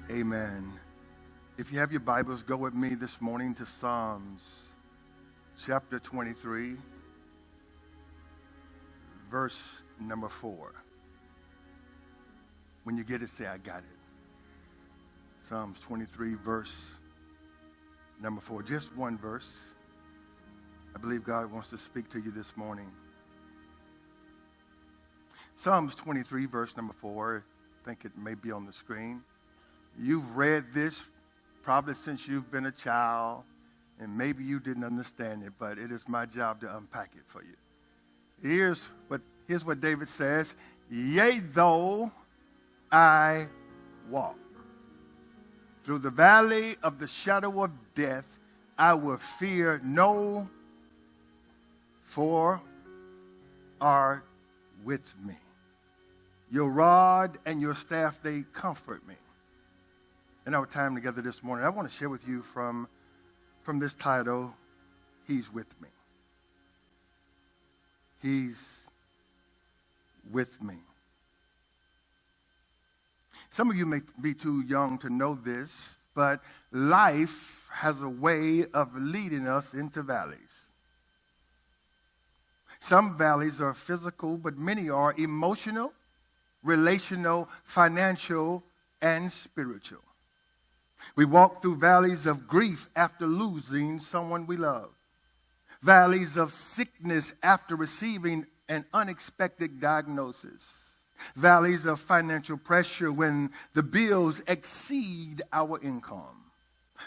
Amen. If you have your Bibles, go with me this morning to Psalms chapter 23, verse number 4. When you get it, say, I got it. Psalms 23, verse number 4. Just one verse. I believe God wants to speak to you this morning. Psalms 23, verse number 4. I think it may be on the screen. You've read this probably since you've been a child, and maybe you didn't understand it, but it is my job to unpack it for you. Here's what David says: Yea, though I walk through the valley of the shadow of death, I will fear no, for are with me. Your rod and your staff, they comfort me. In our time together this morning, I want to share with you from this title, He's with me. He's with me. Some of you may be too young to know this, but life has a way of leading us into valleys. Some valleys are physical, but many are emotional, relational, financial, and spiritual. We walk through valleys of grief after losing someone we love, valleys of sickness after receiving an unexpected diagnosis, valleys of financial pressure when the bills exceed our income,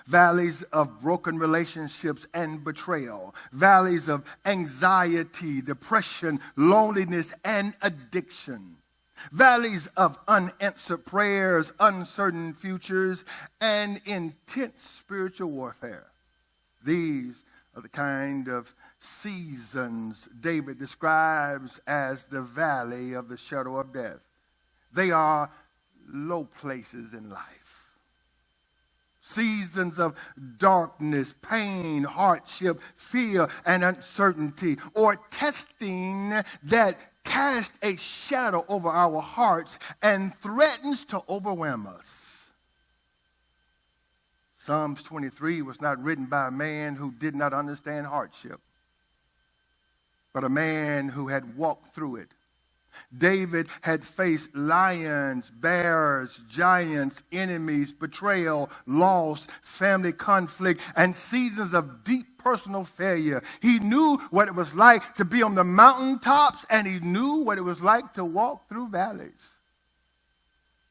valleys of broken relationships and betrayal, valleys of anxiety, depression, loneliness, and addiction, valleys of unanswered prayers, uncertain futures, and intense spiritual warfare. These are the kind of seasons David describes as the valley of the shadow of death. They are low places in life. Seasons of darkness, pain, hardship, fear, and uncertainty, or testing that cast a shadow over our hearts and threatens to overwhelm us. Psalms 23 was not written by a man who did not understand hardship, but a man who had walked through it. David had faced lions, bears, giants, enemies, betrayal, loss, family conflict, and seasons of deep personal failure. He knew what it was like to be on the mountaintops, and he knew what it was like to walk through valleys.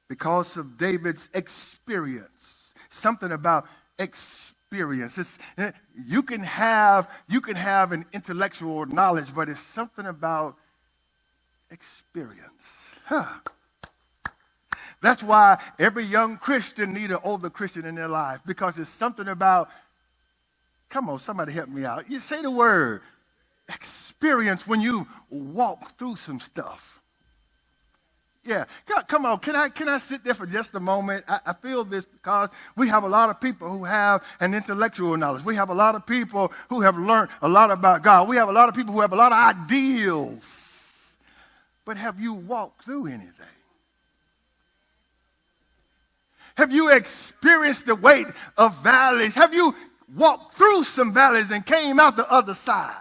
Because of David's experience, something about experience. You can have an intellectual knowledge, but it's something about experience. That's why every young Christian needs an older Christian in their life, because it's something about, come on, somebody help me out. You say the word, experience, when you walk through some stuff. Yeah, come on, can I sit there for just a moment? I feel this because we have a lot of people who have an intellectual knowledge. We have a lot of people who have learned a lot about God. We have a lot of people who have a lot of ideals. But have you walked through anything? Have you experienced the weight of valleys? Have you walked through some valleys and came out the other side?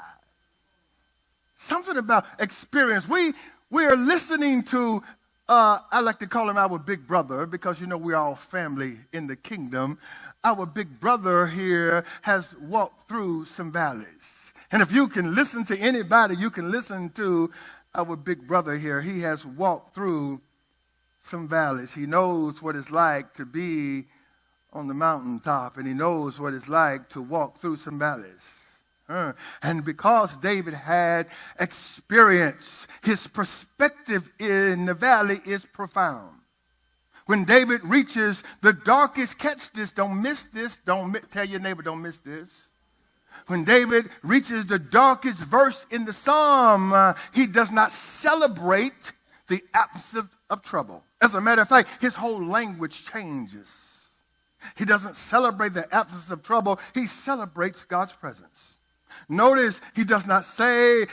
Something about experience. We are listening to, I like to call him our big brother, because we're all family in the kingdom. Our big brother here has walked through some valleys. And if you can listen to anybody, you can listen to our big brother here. He has walked through some valleys. He knows what it's like to be on the mountaintop, and he knows what it's like to walk through some valleys. And because David had experience, his perspective in the valley is profound. When David reaches the darkest, catch this, don't miss this, tell your neighbor, don't miss this. When David reaches the darkest verse in the psalm, he does not celebrate the absence of trouble. As a matter of fact, his whole language changes. He doesn't celebrate the absence of trouble. He celebrates God's presence. Notice he does not say,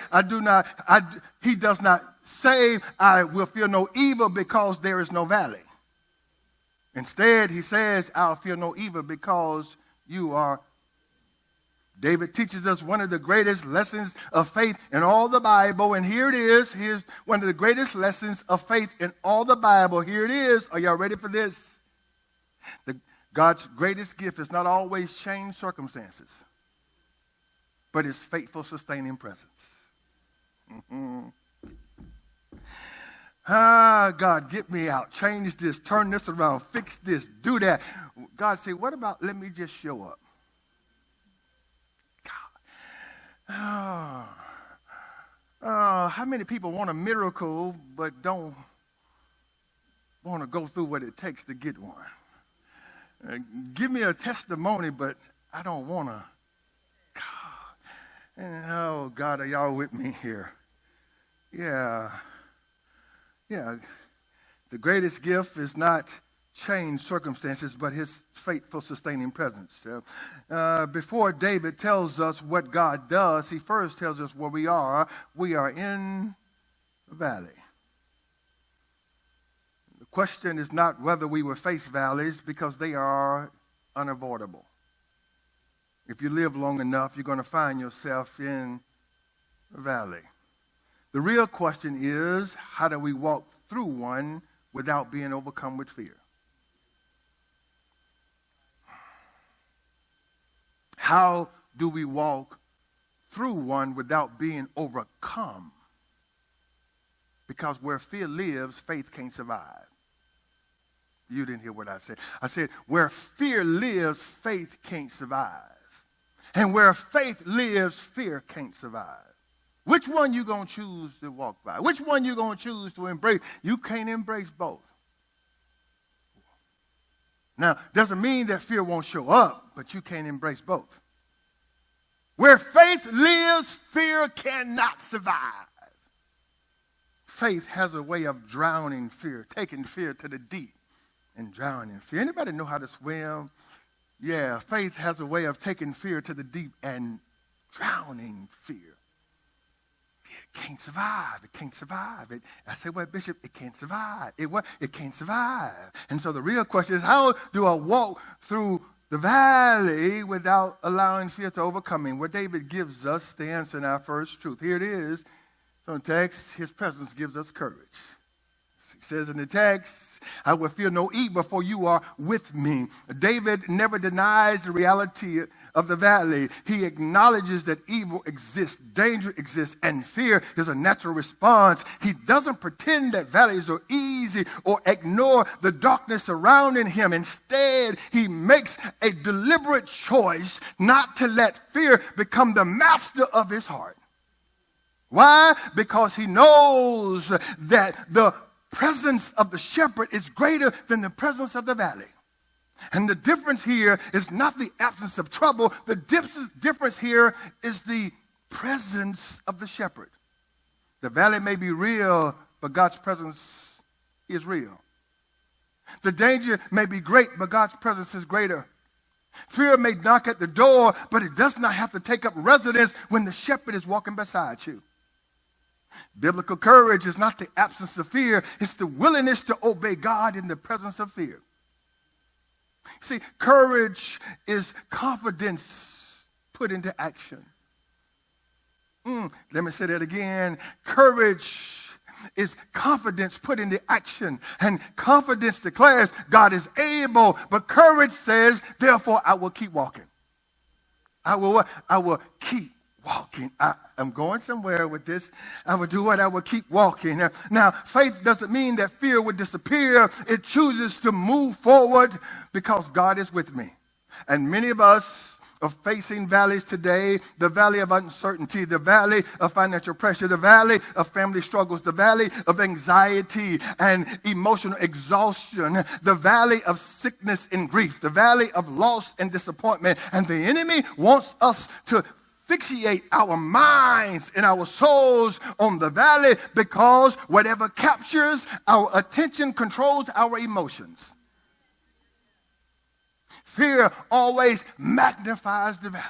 he does not say, I will fear no evil because there is no valley. Instead, he says, I'll fear no evil because you are. David teaches us one of the greatest lessons of faith in all the Bible. And here it is. Here's one of the greatest lessons of faith in all the Bible. Here it is. Are y'all ready for this? God's greatest gift is not always change circumstances, but his faithful, sustaining presence. God, get me out. Change this, turn this around, fix this, do that. God say, what about let me just show up? God. How many people want a miracle but don't want to go through what it takes to get one? Give me a testimony, but I don't want to. God. Oh, God, are y'all with me here? Yeah. The greatest gift is not change circumstances, but his faithful, sustaining presence. Before David tells us what God does, he first tells us where we are. We are in the valley. The question is not whether we will face valleys, because they are unavoidable. If you live long enough, you're going to find yourself in a valley. The real question is, how do we walk through one without being overcome with fear? How do we walk through one without being overcome? Because where fear lives, faith can't survive. You didn't hear what I said. I said, where fear lives, faith can't survive. And where faith lives, fear can't survive. Which one you going to choose to walk by? Which one you going to choose to embrace? You can't embrace both. Now, doesn't mean that fear won't show up, but you can't embrace both. Where faith lives, fear cannot survive. Faith has a way of drowning fear, taking fear to the deep and drowning fear. Anybody know how to swim? Yeah, faith has a way of taking fear to the deep and drowning fear. It can't survive. It can't survive. I say, well, Bishop, it can't survive. It can't survive. And so the real question is, how do I walk through the valley without allowing fear to overcome me? Well, David gives us the answer in our first truth. Here it is. From the text, his presence gives us courage. He says in the text, I will fear no evil, for you are with me. David never denies the reality of the valley. He acknowledges that evil exists, danger exists, and fear is a natural response. He doesn't pretend that valleys are easy or ignore the darkness surrounding him. Instead, he makes a deliberate choice not to let fear become the master of his heart. Why? Because he knows that the presence of the shepherd is greater than the presence of the valley. And the difference here is not the absence of trouble. The difference here is the presence of the shepherd. The valley may be real, but God's presence is real. The danger may be great, but God's presence is greater. Fear may knock at the door, but it does not have to take up residence when the shepherd is walking beside you. Biblical courage is not the absence of fear. It's the willingness to obey God in the presence of fear. See, courage is confidence put into action. Let me say that again. Courage is confidence put into action. And confidence declares God is able, but courage says, therefore, I will keep walking. I will keep walking. I'm going somewhere with this. I will do what? I will keep walking. Now, faith doesn't mean that fear would disappear. It chooses to move forward because God is with me. And many of us are facing valleys today, the valley of uncertainty, the valley of financial pressure, the valley of family struggles, the valley of anxiety and emotional exhaustion, the valley of sickness and grief, the valley of loss and disappointment. And the enemy wants us to fixate our minds and our souls on the valley, because whatever captures our attention controls our emotions. Fear always magnifies the valley.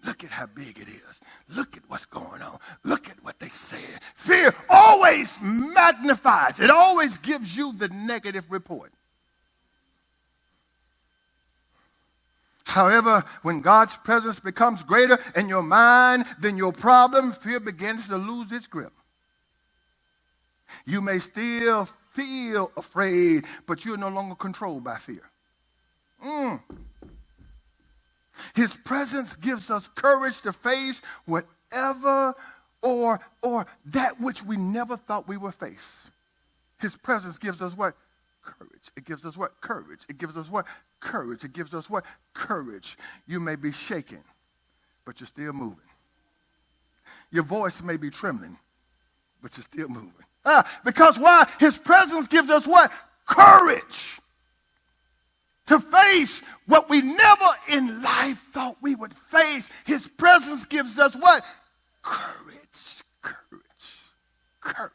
Look at how big it is. Look at what's going on. Look at what they said. Fear always magnifies. It always gives you the negative report. However, when God's presence becomes greater in your mind than your problem, fear begins to lose its grip. You may still feel afraid, but you're no longer controlled by fear. His presence gives us courage to face whatever or that which we never thought we would face. His presence gives us what? Courage. It gives us what? Courage. It gives us what? Courage. It gives us what? Courage. You may be shaking, but you're still moving. Your voice may be trembling, but you're still moving. Because why? His presence gives us what? Courage. To face what we never in life thought we would face. His presence gives us what? Courage. Courage. Courage.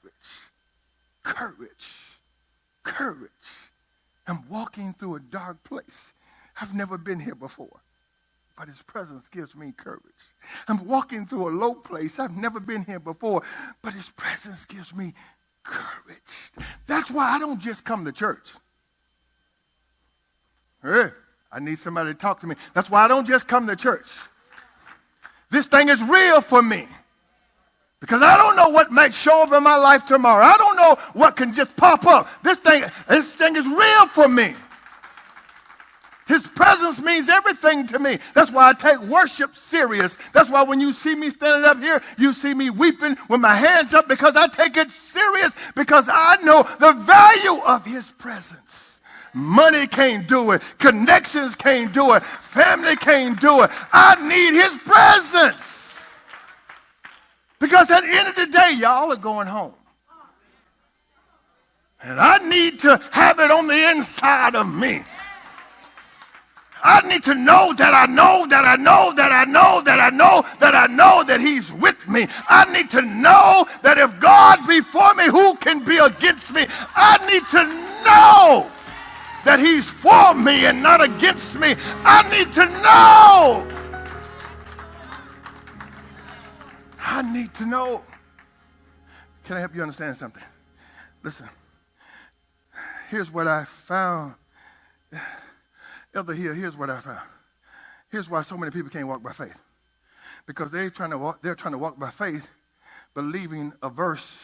Courage. Courage. I'm walking through a dark place. I've never been here before, but his presence gives me courage. I'm walking through a low place. I've never been here before, but his presence gives me courage. That's why I don't just come to church. Hey, I need somebody to talk to me. That's why I don't just come to church. This thing is real for me. Because I don't know what might show up in my life tomorrow. I don't know what can just pop up. This thing is real for me. His presence means everything to me. That's why I take worship serious. That's why when you see me standing up here, you see me weeping with my hands up, because I take it serious, because I know the value of his presence. Money can't do it. Connections can't do it. Family can't do it. I need his presence. Because at the end of the day, y'all are going home. And I need to have it on the inside of me. I need to know that I know that I know that I know that I know that I know that he's with me. I need to know that if God be for me, who can be against me? I need to know that he's for me and not against me. I need to know. I need to know. Can I help you understand something? Listen, here's what I found. Elder here, here's what I found. Here's why so many people can't walk by faith. Because they're trying to walk by faith, believing a verse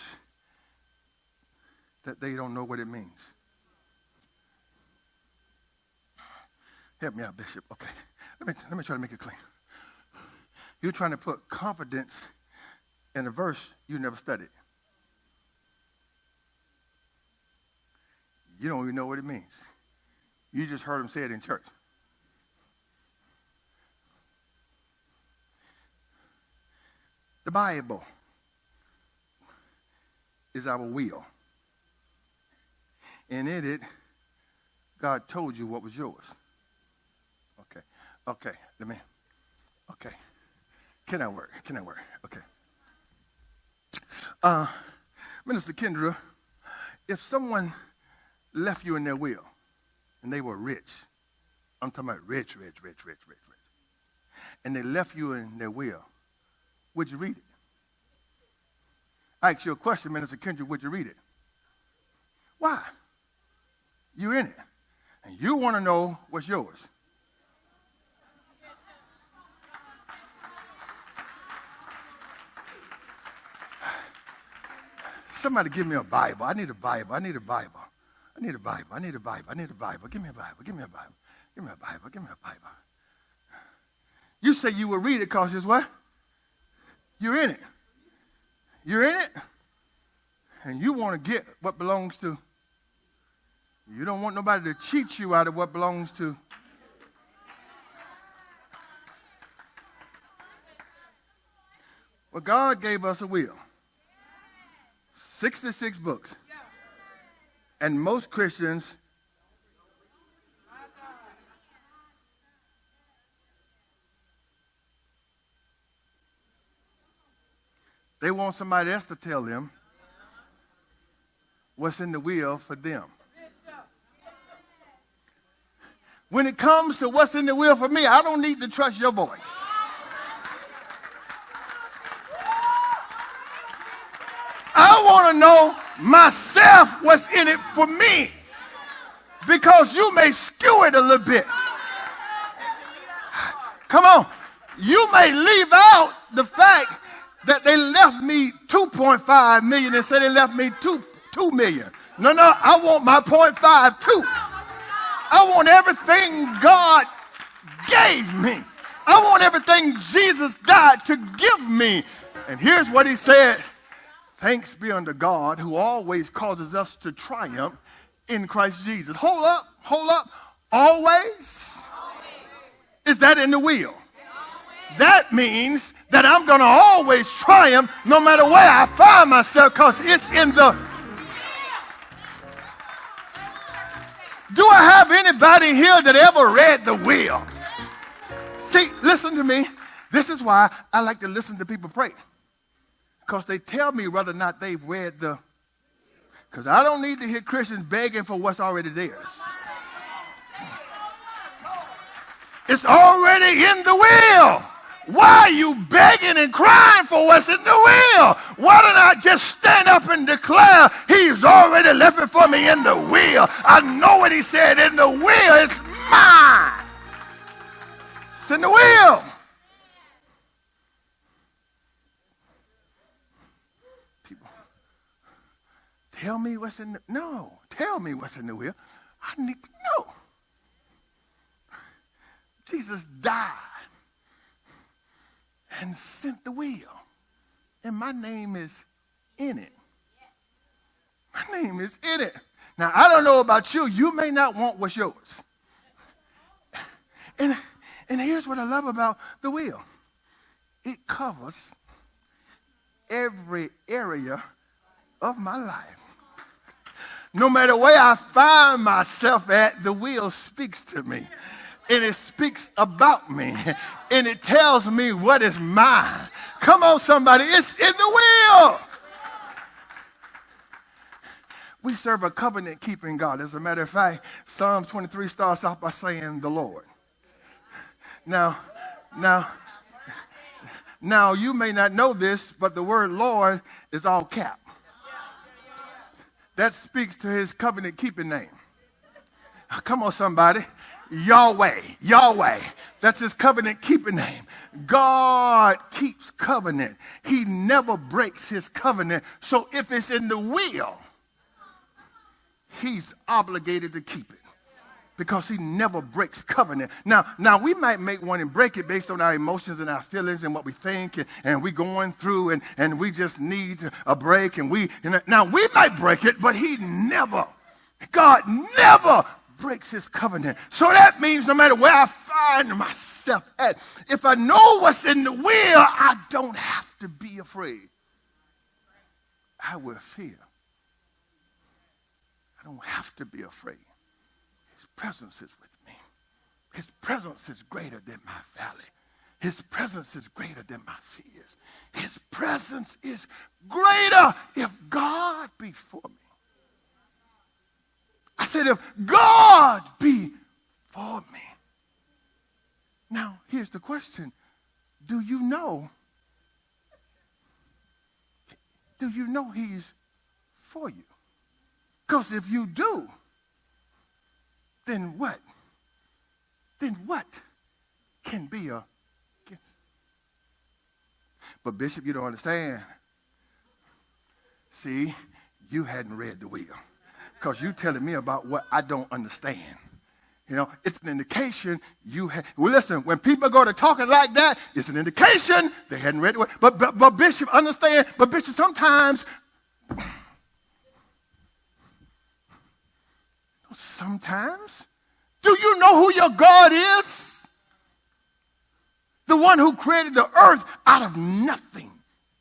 that they don't know what it means. Help me out, Bishop. Okay. Let me try to make it clean. You're trying to put confidence in a verse you never studied. You don't even know what it means. You just heard him say it in church. The Bible is our will. And in it, God told you what was yours. Okay, Can I work? Okay. Minister Kendra, if someone left you in their will and they were rich, I'm talking about rich, and they left you in their will, would you read it? I asked you a question, Minister Kendra, would you read it? Why? You're in it, and you want to know what's yours. Somebody give me a Bible. I need a Bible. Give me a Bible. You say you will read it because it's what? You're in it. And you want to get what belongs to. You don't want nobody to cheat you out of what belongs to. Well, God gave us a will. 66 books. And most Christians they want somebody else to tell them what's in the will for them. When it comes to what's in the will for me, I don't need to trust your voice. I want to know myself what's in it for me, because you may skew it a little bit. Come on. You may leave out the fact that they left me 2.5 million and said they left me 2 million. No, I want my 0.5 too. I want everything God gave me. I want everything Jesus died to give me. And here's what he said. Thanks be unto God who always causes us to triumph in Christ Jesus. Hold up. Always? Is that in the will? That means that I'm going to always triumph no matter where I find myself because it's in the... Do I have anybody here that ever read the will? See, listen to me. This is why I like to listen to people pray. Because they tell me whether or not they've read the... Because I don't need to hear Christians begging for what's already theirs. It's already in the will. Why are you begging and crying for what's in the will? Why don't I just stand up and declare he's already left it for me in the will? I know what he said in the will. It's mine. It's in the will. People, tell me what's in the... No, tell me what's in the will. I need to know. Jesus died and sent the will. And my name is in it. My name is in it. Now, I don't know about you. You may not want what's yours. And here's what I love about the will. It covers every area of my life. No matter where I find myself at, the will speaks to me. And it speaks about me. And it tells me what is mine. Come on, somebody. It's in the will. We serve a covenant-keeping God. As a matter of fact, Psalm 23 starts off by saying the Lord. Now, you may not know this, but the word Lord is all cap. That speaks to his covenant-keeping name. Come on, somebody. Yahweh. That's his covenant-keeping name. God keeps covenant. He never breaks his covenant. So if it's in the will, he's obligated to keep it because he never breaks covenant. Now we might make one and break it based on our emotions and our feelings and what we think and we going through and we just need a break now we might break it, but God never breaks his covenant. So that means no matter where I find myself at, if I know what's in the will, I don't have to be afraid. I will fear. I don't have to be afraid. His presence is with me. His presence is greater than my valley. His presence is greater than my fears. His presence is greater if God be for me. I said, if God be for me. Now, here's the question. Do you know he's for you? Because if you do, then what? Then what can be a gift? But Bishop, you don't understand. See, you hadn't read the will. Because you're telling me about what I don't understand. You know, it's an indication you have. Well, listen, when people go to talking like that, it's an indication they hadn't read it. But Bishop, understand, but Bishop, sometimes, do you know who your God is? The one who created the earth out of nothing.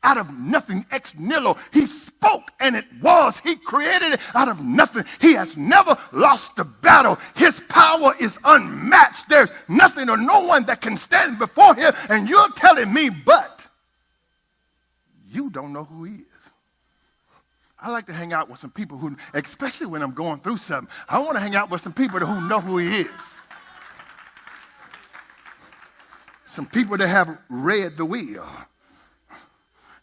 Out of nothing, ex nihilo. He spoke and it was. He created it out of nothing. He has never lost a battle. His power is unmatched. There's nothing or no one that can stand before him. And you're telling me, but you don't know who he is. I like to hang out with some people who, especially when I'm going through something, I want to hang out with some people who know who he is. Some people that have read the will.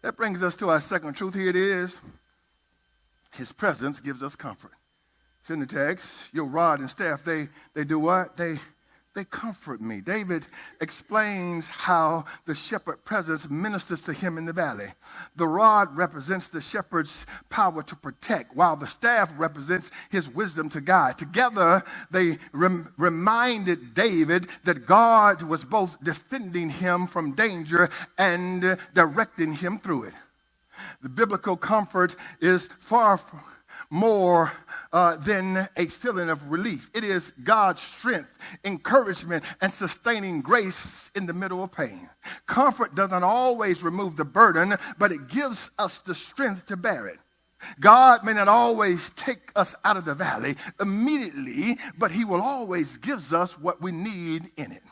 That brings us to our second truth. Here it is. His presence gives us comfort. It's in the text. Your rod and staff, they do what? They They comfort me. David explains how the shepherd presence ministers to him in the valley. The rod represents the shepherd's power to protect, while the staff represents his wisdom to guide. Together, they reminded David that God was both defending him from danger and directing him through it. The biblical comfort is far more than a feeling of relief. It is God's strength, encouragement, and sustaining grace in the middle of pain. Comfort doesn't always remove the burden, but it gives us the strength to bear it. God may not always take us out of the valley immediately, but he will always give us what we need in it.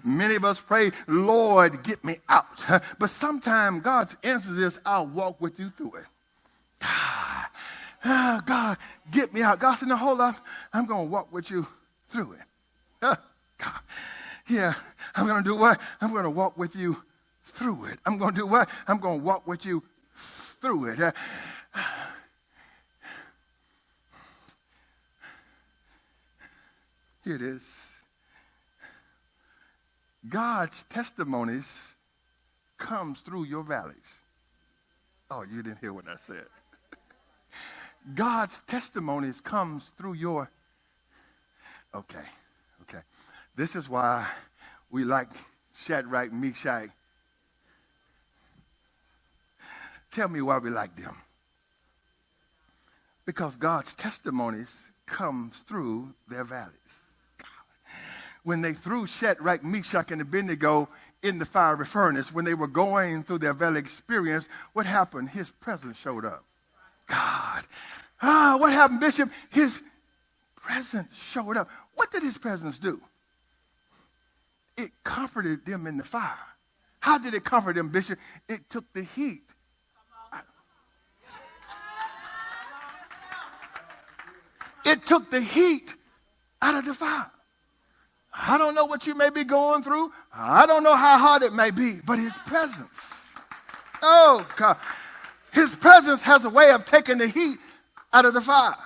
Many of us pray, Lord, get me out. But sometimes God's answer is, I'll walk with you through it. God, get me out. God said, no, hold up. I'm going to walk with you through it. God. Yeah, I'm going to do what? I'm going to walk with you through it. I'm going to do what? I'm going to walk with you through it. Here it is. God's testimonies comes through your valleys. Oh, you didn't hear what I said. God's testimonies comes through your, okay. This is why we like Shadrach, Meshach. Tell me why we like them. Because God's testimonies comes through their valleys. When they threw Shadrach, Meshach, and Abednego in the fiery furnace, when they were going through their valley experience, what happened? His presence showed up. God. What happened, Bishop? His presence showed up. What did his presence do? It comforted them in the fire. How did it comfort them, Bishop? It took the heat. It took the heat out of the fire. I don't know what you may be going through. I don't know how hard it may be, but his presence. Oh, God. His presence has a way of taking the heat out of the fire.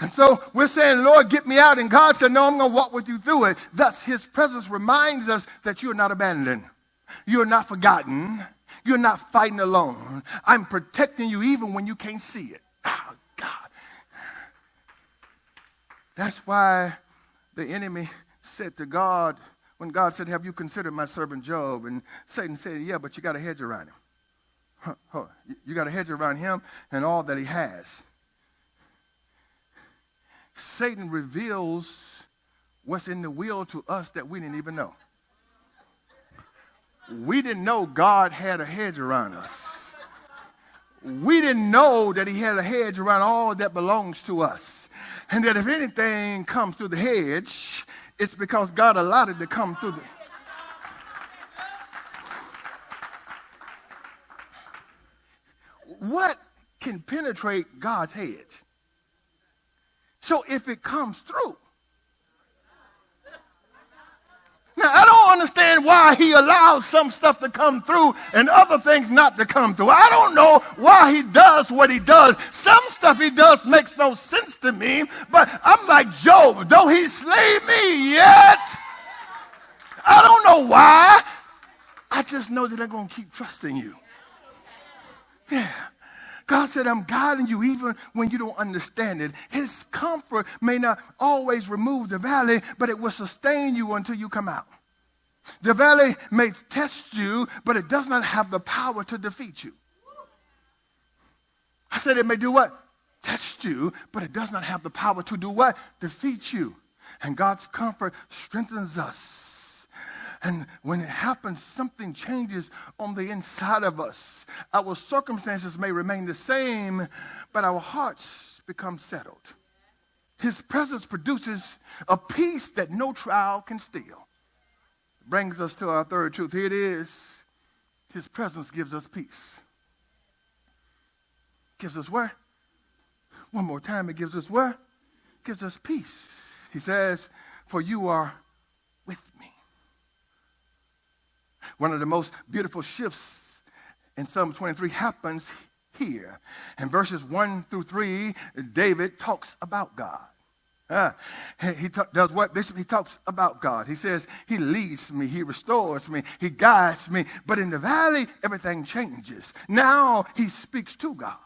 And so we're saying, Lord, get me out. And God said, no, I'm going to walk with you through it. Thus, his presence reminds us that you're not abandoned. You're not forgotten. You're not fighting alone. I'm protecting you even when you can't see it. Oh, God. That's why the enemy said to God, when God said, have you considered my servant Job? And Satan said, yeah, but you got a hedge around him. You got a hedge around him and all that he has. Satan reveals what's in the will to us that we didn't even know. We didn't know God had a hedge around us. We didn't know that he had a hedge around all that belongs to us. And that if anything comes through the hedge, it's because God allowed it to come through the... What can penetrate God's hedge? So if it comes through. Now, I don't understand why he allows some stuff to come through and other things not to come through. I don't know why he does what he does. Some stuff he does makes no sense to me, but I'm like Job, though he slay me, yet I don't know why. I just know that I'm going to keep trusting you. Yeah. God said, I'm guiding you even when you don't understand it. His comfort may not always remove the valley, but it will sustain you until you come out. The valley may test you, but it does not have the power to defeat you. I said it may do what? Test you, but it does not have the power to do what? Defeat you. And God's comfort strengthens us. And when it happens, something changes on the inside of us. Our circumstances may remain the same, but our hearts become settled. His presence produces a peace that no trial can steal. Brings us to our third truth. Here it is. His presence gives us peace. Gives us what? One more time, it gives us what? Gives us peace. He says, for you are with me. One of the most beautiful shifts in Psalm 23 happens here. In verses 1 through 3, David talks about God. Does what, Bishop? He talks about God. He says, he leads me, he restores me, he guides me. But in the valley, everything changes. Now he speaks to God.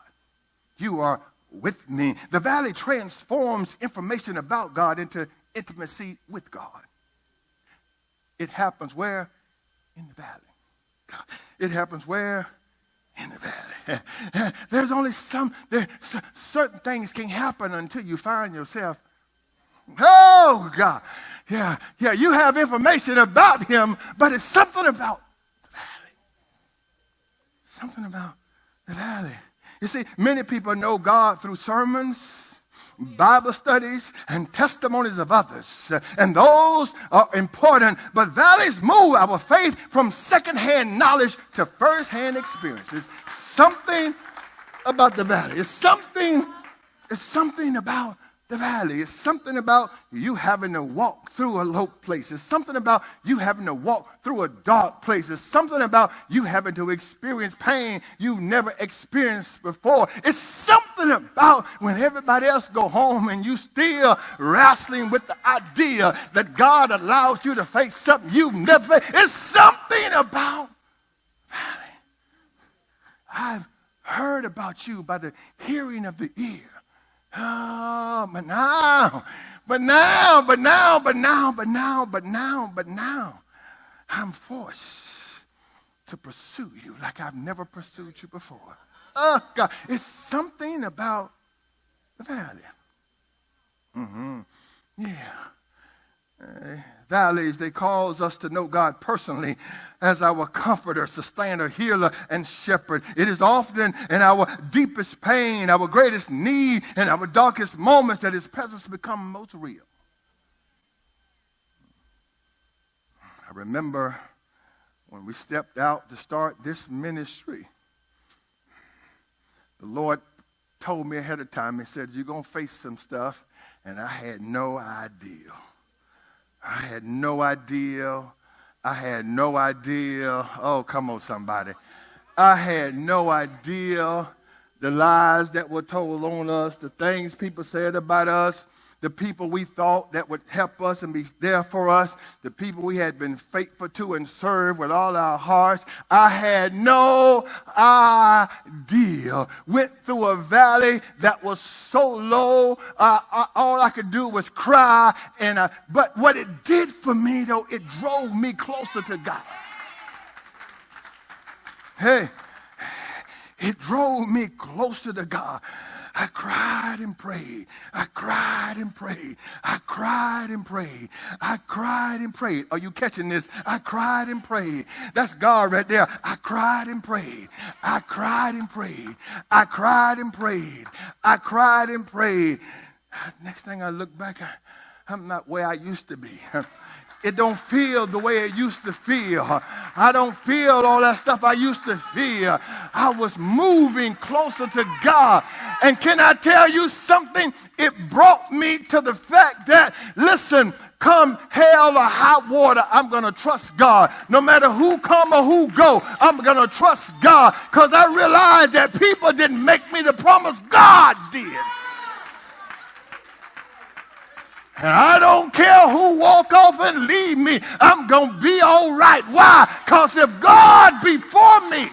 You are with me. The valley transforms information about God into intimacy with God. It happens where? In the valley. God. It happens where? In the valley. There's only certain things can happen until you find yourself. Oh, God. Yeah, you have information about him, but it's something about the valley. Something about the valley. You see, many people know God through sermons, Bible studies, and testimonies of others. And those are important, but valleys move our faith from secondhand knowledge to firsthand experiences. Something about the valley. It's something about the valley. It's something about you having to walk through a low place. It's something about you having to walk through a dark place. It's something about you having to experience pain you've never experienced before. It's something about when everybody else go home and you still wrestling with the idea that God allows you to face something you've never faced. It's something about the valley. I've heard about you by the hearing of the ear. Oh, but now, I'm forced to pursue you like I've never pursued you before. Oh, God, it's something about the valley. Valleys, they cause us to know God personally as our comforter, sustainer, healer, and shepherd. It is often in our deepest pain, our greatest need, and our darkest moments that his presence becomes most real. I remember when we stepped out to start this ministry, the Lord told me ahead of time, he said, you're going to face some stuff, and I had no idea. I had no idea. Oh, come on, somebody. I had no idea the lies that were told on us, the things people said about us, the people we thought that would help us and be there for us, the people we had been faithful to and served with all our hearts. I had no idea. Went through a valley that was so low, all I could do was cry. But what it did for me, though, it drove me closer to God. Hey, it drove me closer to God. I cried and prayed. I cried and prayed. I cried and prayed. I cried and prayed. Are you catching this? I cried and prayed. That's God right there. I cried and prayed. I cried and prayed. I cried and prayed. I cried and prayed. Next thing I look back, I'm not where I used to be. It don't feel the way it used to feel. I don't feel all that stuff I used to feel. I was moving closer to God. And can I tell you something? It brought me to the fact that, listen, come hell or hot water, I'm going to trust God. No matter who come or who go, I'm going to trust God. Because I realized that people didn't make me the promise, God did. And I don't care who walk off and leave me. I'm going to be all right. Why? Because if God be for me,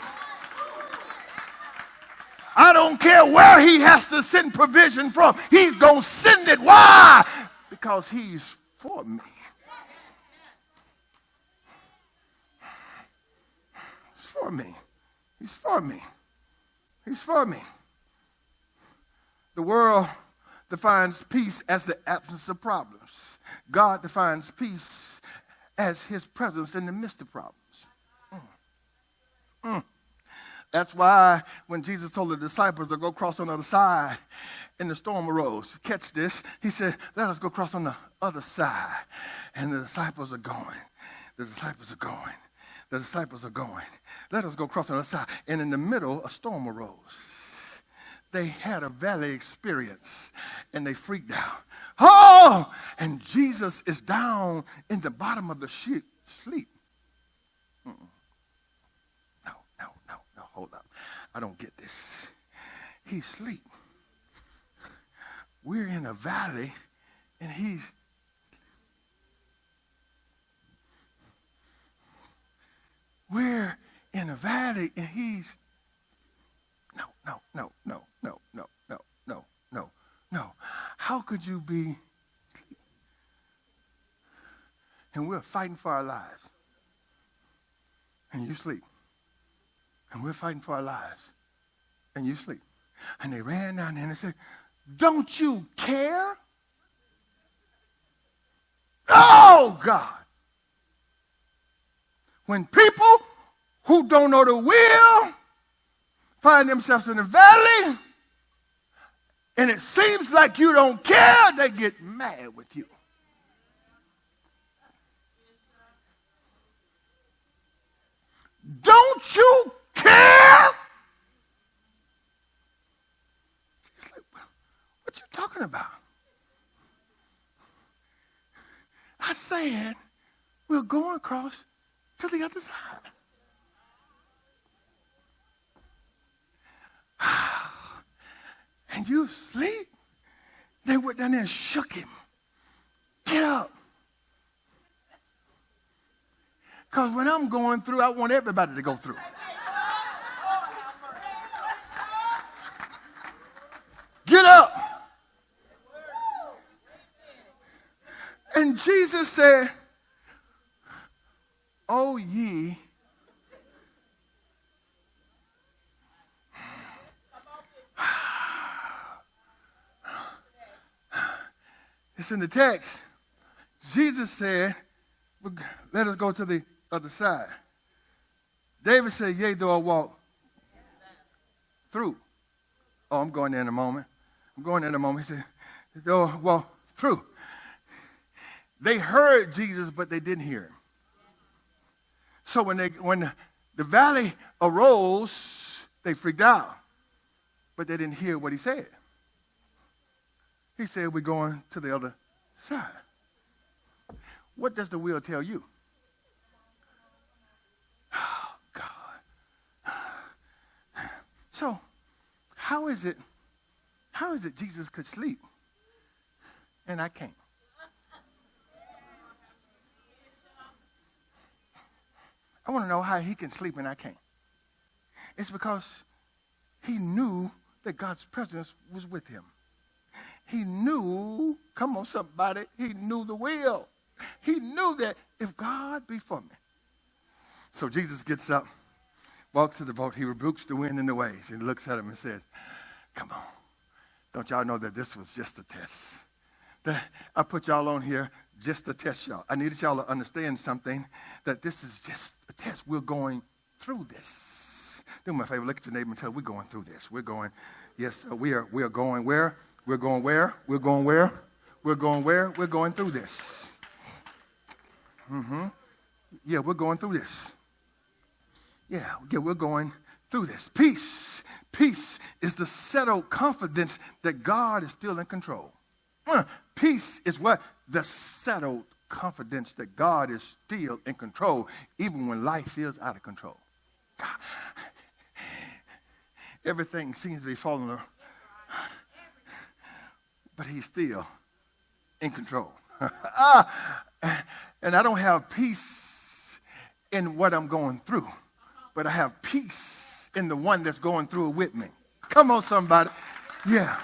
I don't care where he has to send provision from. He's going to send it. Why? Because he's for me. He's for me. He's for me. He's for me. The world defines peace as the absence of problems. God defines peace as his presence in the midst of problems. That's why when Jesus told the disciples to go cross on the other side and the storm arose, catch this, he said, let us go cross on the other side. And the disciples are going. The disciples are going. The disciples are going. Let us go cross on the other side. And in the middle, a storm arose. They had a valley experience and they freaked out. Oh! And Jesus is down in the bottom of the ship, sleep. No, hold up. I don't get this. He's asleep. We're in a valley And we're in a valley, and he's, no. How could you be, and we're fighting for our lives, and you sleep. And we're fighting for our lives, and you sleep. And they ran down there and they said, don't you care? Oh, God. When people who don't know the will find themselves in the valley, and it seems like you don't care, they get mad with you. Don't you care? He's like, what you talking about? I said, we're going across to the other side. And you sleep? They went down there and shook him. Get up. Because when I'm going through, I want everybody to go through. Get up. And Jesus said, O ye it's in the text. Jesus said, let us go to the other side. David said, yea, though I walk through. Oh, I'm going there in a moment. He said, though I walk through. They heard Jesus, but they didn't hear him. So when the valley arose, they freaked out, but they didn't hear what he said. He said, we're going to the other side. What does the will tell you? Oh, God. So, how is it Jesus could sleep and I can't? I want to know how he can sleep and I can't. It's because he knew that God's presence was with him. He knew, come on somebody, he knew the will. He knew that if God be for me. So Jesus gets up, walks to the boat, he rebukes the wind and the waves, and looks at him and says, come on, don't y'all know that this was just a test? That I put y'all on here just to test y'all. I needed y'all to understand something, that this is just a test. We're going through this. Do me a favor, look at your neighbor and tell them we're going through this. We're going, yes, we are going where? We're going where? We're going where? We're going where? We're going through this. Yeah, we're going through this. Yeah, we're going through this. Peace. Peace is the settled confidence that God is still in control. Peace is what? The settled confidence that God is still in control, even when life feels out of control. God. Everything seems to be falling apart. But he's still in control. And I don't have peace in what I'm going through, but I have peace in the one that's going through it with me. Come on, somebody. Yeah.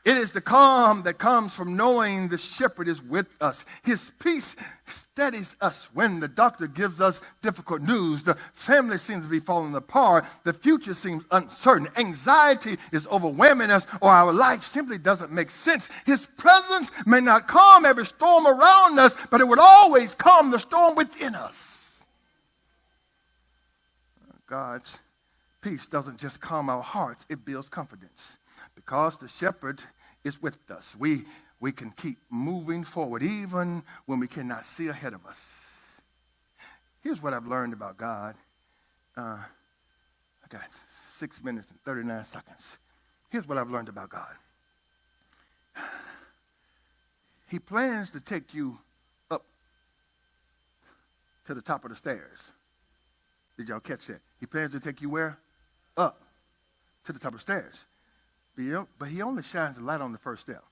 It is the calm that comes from knowing the shepherd is with us. His peace steadies us when the doctor gives us difficult news. The family seems to be falling apart. The future seems uncertain. Anxiety is overwhelming us, or our life simply doesn't make sense. His presence may not calm every storm around us, but it would always calm the storm within us. God's peace doesn't just calm our hearts, it builds confidence. Because the shepherd is with us, we can keep moving forward even when we cannot see ahead of us. Here's what I've learned about God. I got 6 minutes and 39 seconds. Here's what I've learned about God. He plans to take you up to the top of the stairs. Did y'all catch that? He plans to take you where? Up to the top of the stairs. But he only shines the light on the first step.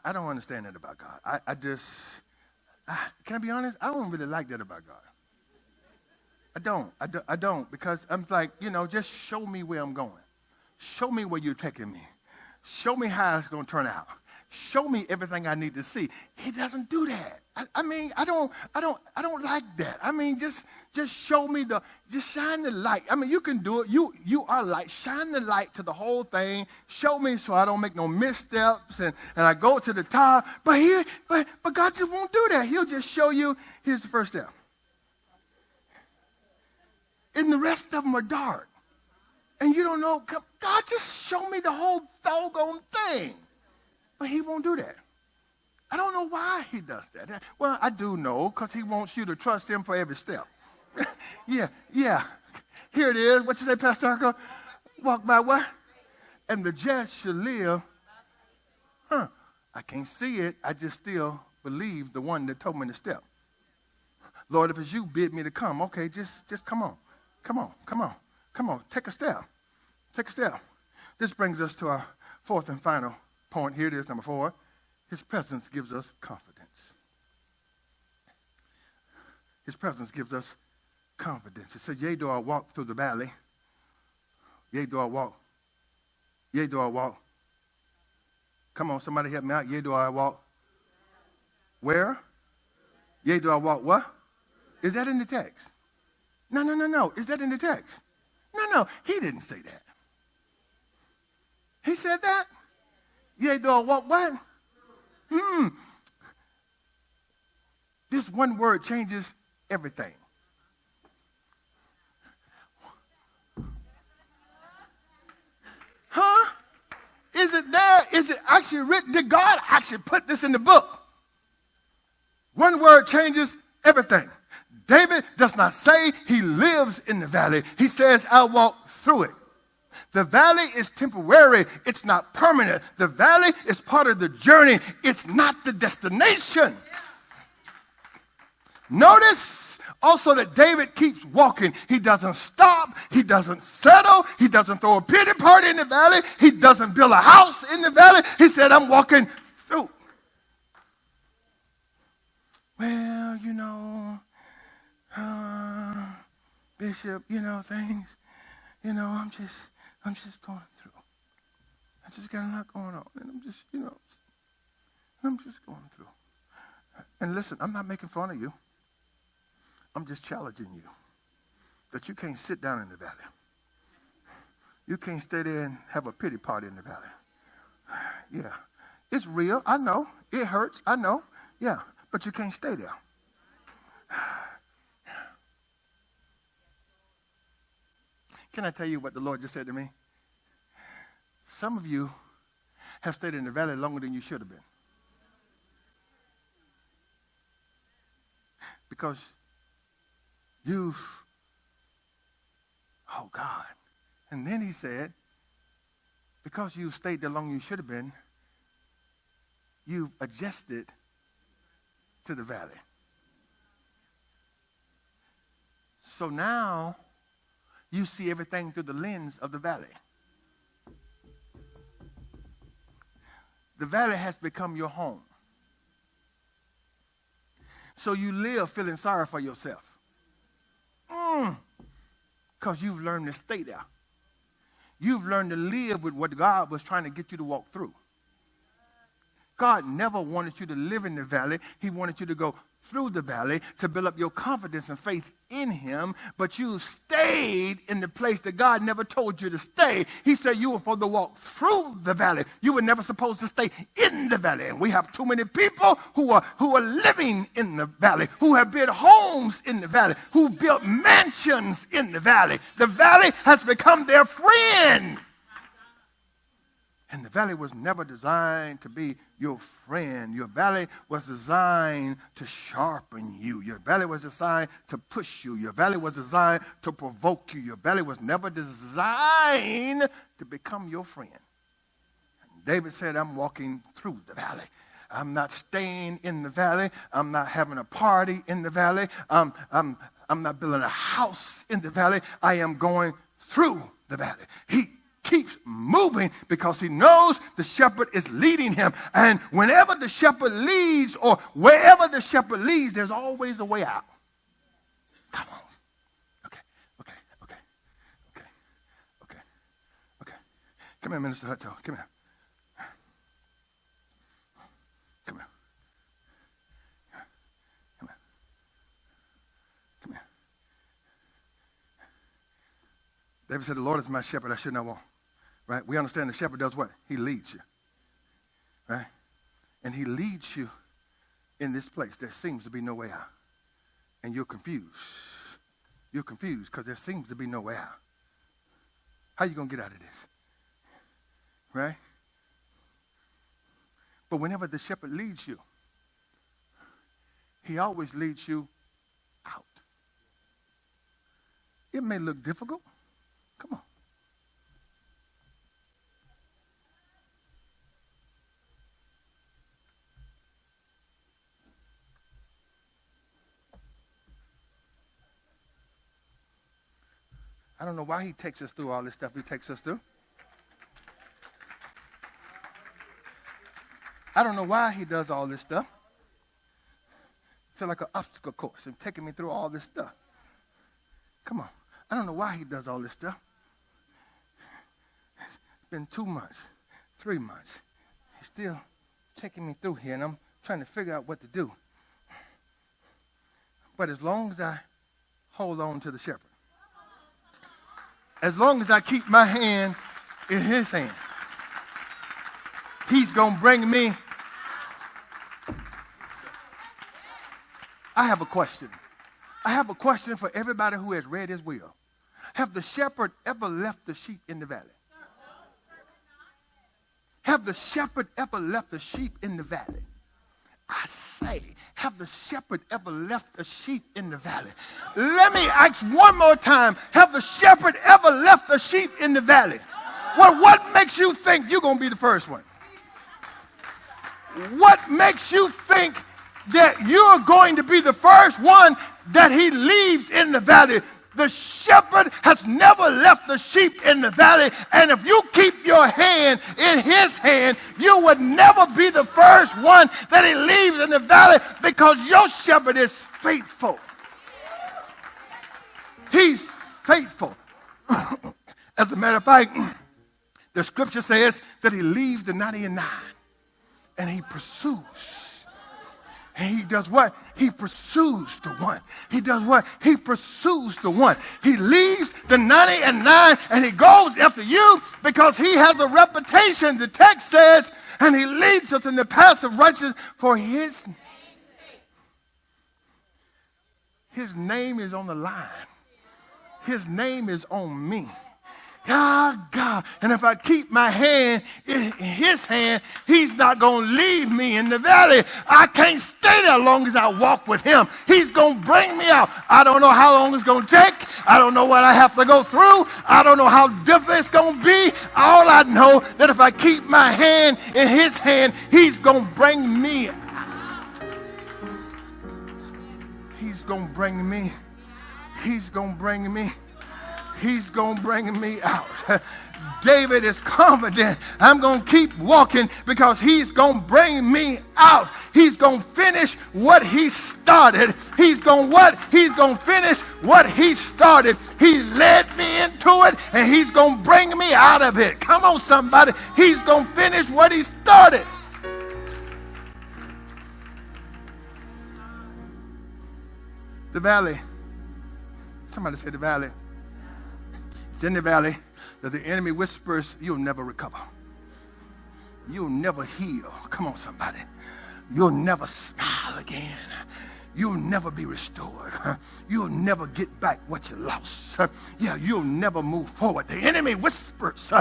I don't understand that about God. Can I be honest? I don't really like that about God. I don't, because I'm like, just show me where I'm going. Show me where you're taking me. Show me how it's going to turn out. Show me everything I need to see. He doesn't do that. I don't like that. Just show me just shine the light. You can do it. You are light. Shine the light to the whole thing. Show me so I don't make no missteps and I go to the top. But God just won't do that. He'll just show you, here's the first step. And the rest of them are dark. And you don't know, God, just show me the whole doggone thing. But he won't do that. I don't know why he does that. Well, I do know, because he wants you to trust him for every step. Yeah. Here it is. What you say, Pastor Erica? Walk by what? And the just shall live. I can't see it. I just still believe the one that told me to step. Lord, if it's you, bid me to come. Okay, just come on. Come on. Take a step. This brings us to our fourth and final point. Here it is, number 4. His presence gives us confidence. His presence gives us confidence. It says, yea, do I walk through the valley. Yea, do I walk. Yea, do I walk. Come on, somebody help me out. Yea, do I walk. Where? Yea, do I walk what? Is that in the text? No. Is that in the text? No. He didn't say that. He said that? Yea, do I walk what? This one word changes everything. Huh? Is it there? Is it actually written? Did God actually put this in the book? One word changes everything. David does not say he lives in the valley. He says, I'll walk through it. The valley is temporary. It's not permanent. The valley is part of the journey. It's not the destination. Notice also that David keeps walking. He doesn't stop. He doesn't settle. He doesn't throw a pity party in the valley. He doesn't build a house in the valley. He said, I'm walking through. Well, Bishop, things, I'm just going through. I just got a lot going on, and I'm just going through. And listen, I'm not making fun of you. I'm just challenging you that you can't sit down in the valley. You can't stay there and have a pity party in the valley. Yeah, it's real. I know. It hurts. I know. Yeah, but you can't stay there. Can I tell you what the Lord just said to me? Some of you have stayed in the valley longer than you should have been. Because oh God. And then he said, because you stayed there longer than you should have been, you've adjusted to the valley. So now you see everything through the lens of the valley. The valley has become your home. So you live feeling sorry for yourself. Because you've learned to stay there. You've learned to live with what God was trying to get you to walk through. God never wanted you to live in the valley. He wanted you to go through the valley to build up your confidence and faith in him, but you stayed in the place that God never told you to stay. He said you were supposed to walk through the valley. You were never supposed to stay in the valley. And we have too many people who are living in the valley, who have built homes in the valley, who built mansions in the valley. The valley has become their friend. And the valley was never designed to be your friend. Your valley was designed to sharpen you. Your valley was designed to push you. Your valley was designed to provoke you. Your valley was never designed to become your friend. And David said, I'm walking through the valley. I'm not staying in the valley. I'm not having a party in the valley. I'm I'm not building a house in the valley. I am going through the valley. He keeps moving because he knows the shepherd is leading him. And whenever the shepherd leads or wherever the shepherd leads, there's always a way out. Come on. Okay. Come here, Minister Hutto. Come here. David said, the Lord is my shepherd, I should not want. Right? We understand the shepherd does what? He leads you. Right? And he leads you in this place. There seems to be no way out. And you're confused. You're confused because there seems to be no way out. How are you going to get out of this? Right? But whenever the shepherd leads you, he always leads you out. It may look difficult. Come on. I don't know why he takes us through all this stuff he takes us through. I don't know why he does all this stuff. I feel like an obstacle course and taking me through all this stuff. Come on. I don't know why he does all this stuff. It's been 2 months, 3 months. He's still taking me through here, and I'm trying to figure out what to do. But as long as I hold on to the shepherd, as long as I keep my hand in his hand, he's going to bring me. I have a question. I have a question for everybody who has read his will. Have the shepherd ever left the sheep in the valley? Have the shepherd ever left the sheep in the valley? I say, have the shepherd ever left the sheep in the valley? Let me ask one more time. Have the shepherd ever left the sheep in the valley? Well, what makes you think you're going to be the first one? What makes you think that you're going to be the first one that he leaves in the valley? The shepherd has never left the sheep in the valley, and if you keep your hand in his hand, you would never be the first one that he leaves in the valley because your shepherd is faithful. He's faithful. As a matter of fact, the scripture says that he leaves the 99 and he pursues. And he does what? He pursues the one. He does what? He pursues the one. He leaves the 99 and he goes after you because he has a reputation. The text says, and he leads us in the path of righteousness for his name. His name is on the line. His name is on me. God. And if I keep my hand in his hand, he's not going to leave me in the valley. I can't stay there long as I walk with him. He's going to bring me out. I don't know how long it's going to take. I don't know what I have to go through. I don't know how difficult it's going to be. All I know that if I keep my hand in his hand, he's going to bring me out. He's going to bring me. He's going to bring me. He's going to bring me out. David is confident. I'm going to keep walking because he's going to bring me out. He's going to finish what he started. He's going to what? He's going to finish what he started. He led me into it and he's going to bring me out of it. Come on, somebody. He's going to finish what he started. The valley. Somebody say the valley. It's in the valley that the enemy whispers, you'll never recover. You'll never heal. Come on, somebody. You'll never smile again. You'll never be restored. You'll never get back what you lost. You'll never move forward. The enemy whispers.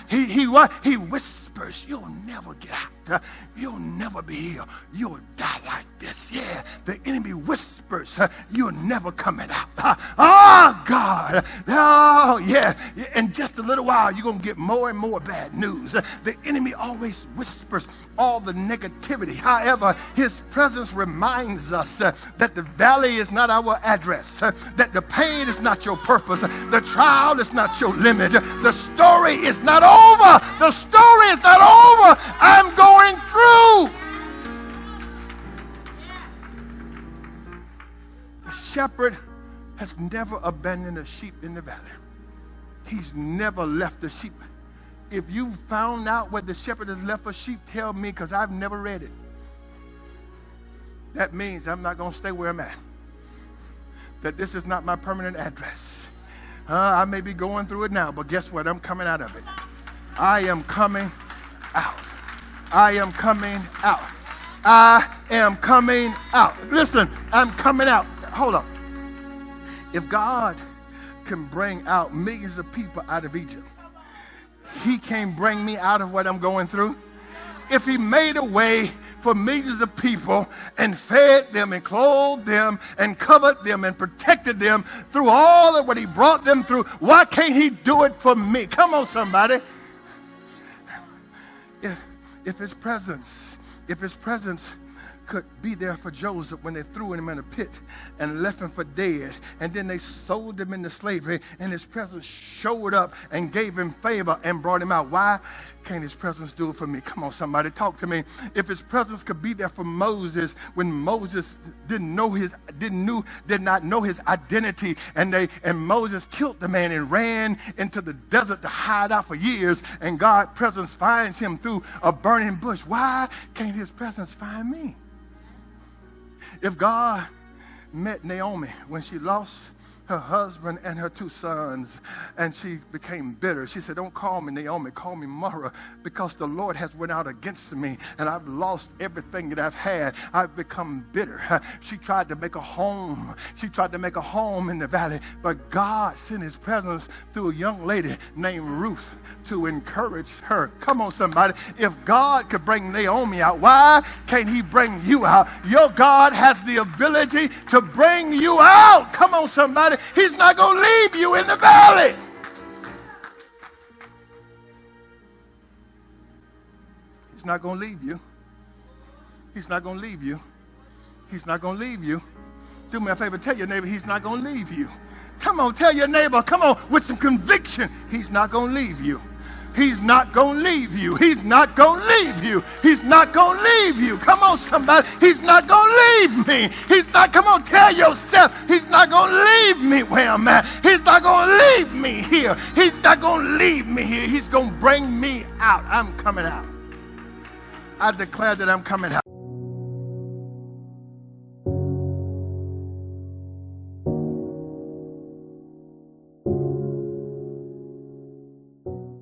He whispers, you'll never get out. You'll never be healed. You'll die like this. Yeah, the enemy whispers, you're never coming out. Oh, God. Oh, yeah. In just a little while, you're going to get more and more bad news. The enemy always whispers all the negativity. However, his presence reminds us that the valley is not our address, that the pain is not your purpose, the trial is not your limit, the story is not over. The story is not over. I'm going through. The shepherd has never abandoned a sheep in the valley. He's never left the sheep. If you found out where the shepherd has left a sheep, tell me, because I've never read it. That means I'm not going to stay where I'm at. That this is not my permanent address. I may be going through it now, but guess what? I'm coming out of it. I am coming out. I am coming out. I am coming out. Listen, I'm coming out. Hold on. If God can bring out millions of people out of Egypt, he can't bring me out of what I'm going through. If he made a way for millions of people and fed them and clothed them and covered them and protected them through all of what he brought them through, why can't he do it for me? Come on, somebody. If his presence could be there for Joseph when they threw him in a pit and left him for dead, and then they sold him into slavery, and his presence showed up and gave him favor and brought him out. Why can't his presence do it for me? Come on, somebody, talk to me. If his presence could be there for Moses when Moses did not know his identity, and Moses killed the man and ran into the desert to hide out for years, and God's presence finds him through a burning bush, why can't his presence find me? If God met Naomi when she lost her husband and her 2 sons, and she became bitter. She said, don't call me Naomi, call me Mara, because the Lord has went out against me, and I've lost everything that I've had. I've become bitter. She tried to make a home. She tried to make a home in the valley, but God sent his presence through a young lady named Ruth to encourage her. Come on, somebody. If God could bring Naomi out, why can't he bring you out? Your God has the ability to bring you out. Come on, somebody. He's not going to leave you in the valley. He's not going to leave you. He's not going to leave you. He's not going to leave you. Do me a favor, tell your neighbor, he's not going to leave you. Come on, tell your neighbor, come on, with some conviction, he's not going to leave you. He's not going to leave you. He's not going to leave you. He's not going to leave you. Come on, somebody. He's not going to leave me. He's not, come on, tell yourself, he's not going to leave me where I'm at. He's not going to leave me here. He's not going to leave me here. He's going to bring me out. I'm coming out. I declare that I'm coming out.